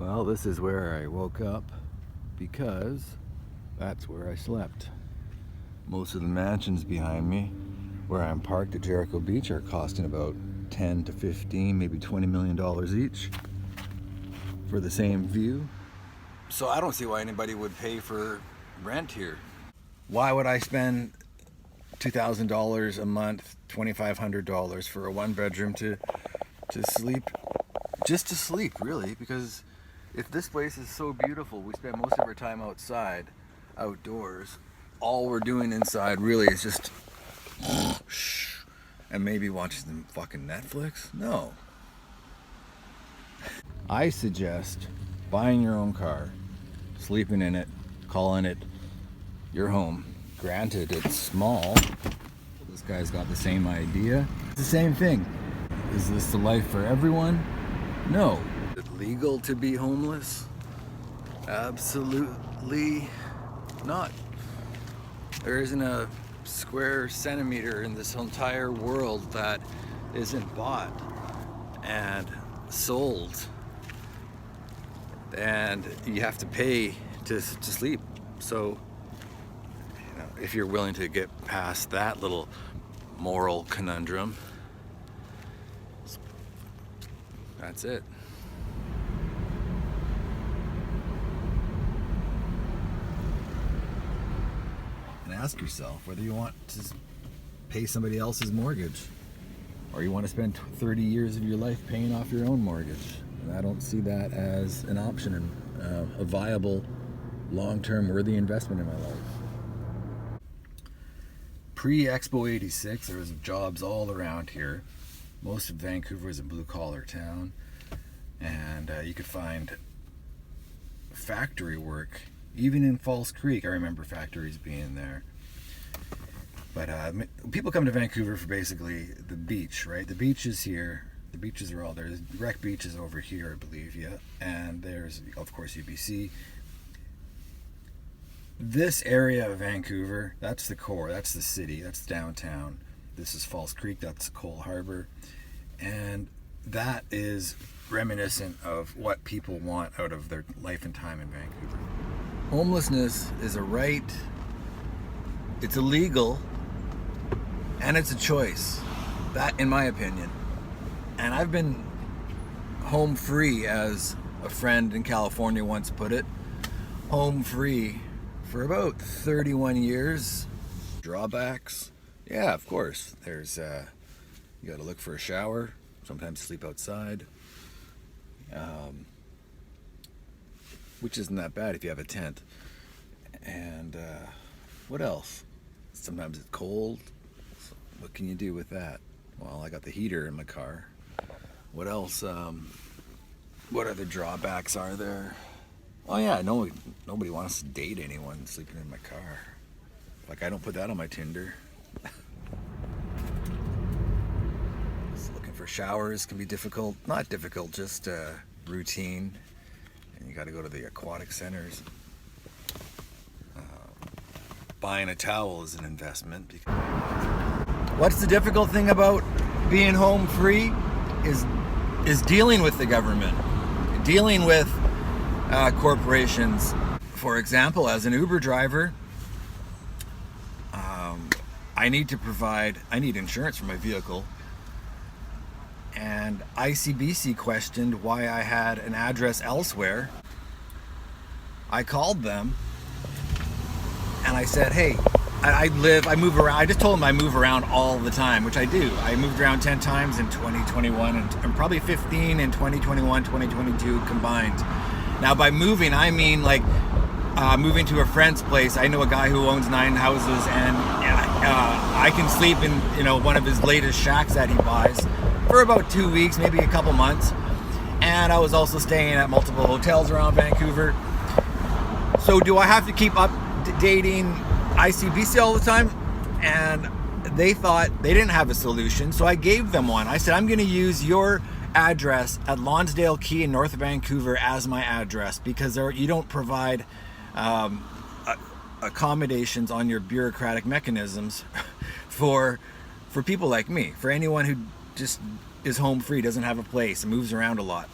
Well, this is where I woke up because that's where I slept. Most of the mansions behind me, where I'm parked at Jericho Beach, are costing about 10 to 15, maybe $20 million each for the same view. So I don't see why anybody would pay for rent here. Why would I spend $2,000 a month, $2,500 for a one bedroom to sleep? Just to sleep, really, because if this place is so beautiful, we spend most of our time outside, outdoors. All we're doing inside really is just and maybe watching some fucking Netflix? No. I suggest buying your own car, sleeping in it, calling it your home. Granted, it's small. This guy's got the same idea. It's the same thing. Is this the life for everyone? No. Is it legal to be homeless? Absolutely not. There isn't a square centimeter in this entire world that isn't bought and sold, and you have to pay to sleep. So, you know, if you're willing to get past that little moral conundrum, that's it. And ask yourself whether you want to pay somebody else's mortgage or you want to spend 30 years of your life paying off your own mortgage. And I don't see that as an option and a viable, long-term, worthy investment in my life. Pre-Expo 86, there was jobs all around here. Most of Vancouver is a blue-collar town, and you could find factory work even in False Creek. I remember factories being there. But people come to Vancouver for basically the beach, right? The beach is here. The beaches are all there. The Wreck Beach is over here, I believe, yeah. And there's, of course, UBC. This area of Vancouver, that's the core. That's the city. That's downtown. This is False Creek. That's Cole Harbor. And that is reminiscent of what people want out of their life and time in Vancouver. Homelessness is a right, it's illegal, and it's a choice. That, in my opinion. And I've been home free, as a friend in California once put it. Home free for about 31 years. Drawbacks? Yeah, of course. There's, you gotta look for a shower, sometimes sleep outside. Which isn't that bad if you have a tent. And what else? Sometimes it's cold. So what can you do with that? Well, I got the heater in my car. What else? What other drawbacks are there? Oh yeah, nobody wants to date anyone sleeping in my car. Like, I don't put that on my Tinder. So looking for showers can be difficult. Not difficult, just routine. And you got to go to the aquatic centers. Buying a towel is an investment. What's the difficult thing about being home free is dealing with the government, dealing with corporations. For example, as an Uber driver, I need insurance for my vehicle. And ICBC questioned why I had an address elsewhere. I called them and I said, hey, I move around. I just told them I move around all the time, which I do. I moved around 10 times in 2021 and probably 15 in 2021, 2022 combined. Now by moving, I mean like moving to a friend's place. I know a guy who owns 9 houses, and I can sleep in one of his latest shacks that he buys for about 2 weeks, maybe a couple months. And I was also staying at multiple hotels around Vancouver. So do I have to keep updating ICBC all the time? And they thought they didn't have a solution, so I gave them one. I said, I'm going to use your address at Lonsdale Quay in North Vancouver as my address, because you don't provide accommodations on your bureaucratic mechanisms for people like me, for anyone who just is home free, doesn't have a place, and moves around a lot.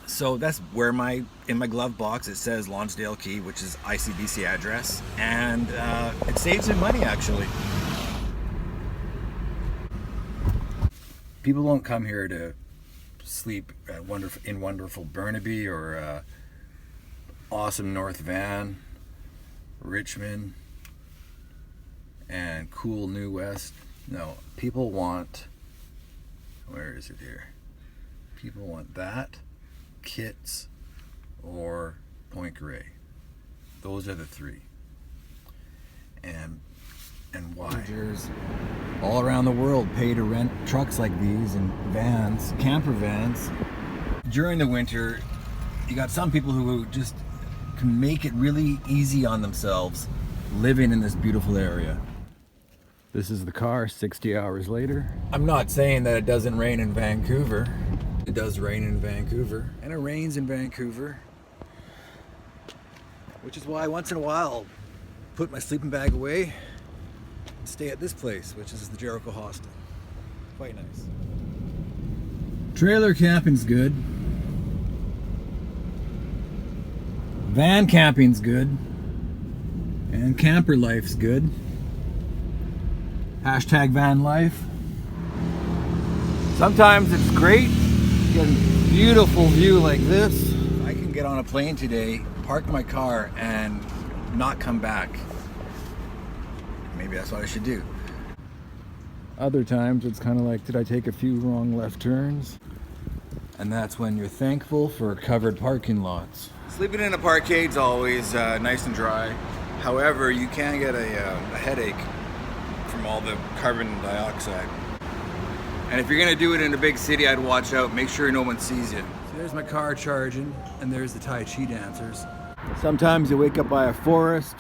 So that's where in my glove box it says Lonsdale Key, which is ICBC address, and it saves me money actually. People don't come here to sleep at wonderful Burnaby or awesome North Van, Richmond, and cool New West. No, people want, where is it here? People want that, Kits, or Point Grey. Those are the three. And why? Managers all around the world pay to rent trucks like these and vans, camper vans. During the winter, you got some people who just can make it really easy on themselves living in this beautiful area. This is the car 60 hours later. I'm not saying that it doesn't rain in Vancouver. It does rain in Vancouver, and it rains in Vancouver, which is why once in a while I'll put my sleeping bag away and stay at this place, which is the Jericho Hostel. Quite nice. Trailer camping's good. Van camping's good. And camper life's good. Hashtag van life. Sometimes it's great. You get a beautiful view like this. I can get on a plane today, park my car, and not come back. Maybe that's what I should do. Other times it's kind of like, did I take a few wrong left turns? And that's when you're thankful for covered parking lots. Sleeping in a parkade's always nice and dry. However, you can get a headache from all the carbon dioxide. And if you're gonna do it in a big city, I'd watch out. Make sure no one sees you. So there's my car charging, and there's the Tai Chi dancers. Sometimes you wake up by a forest,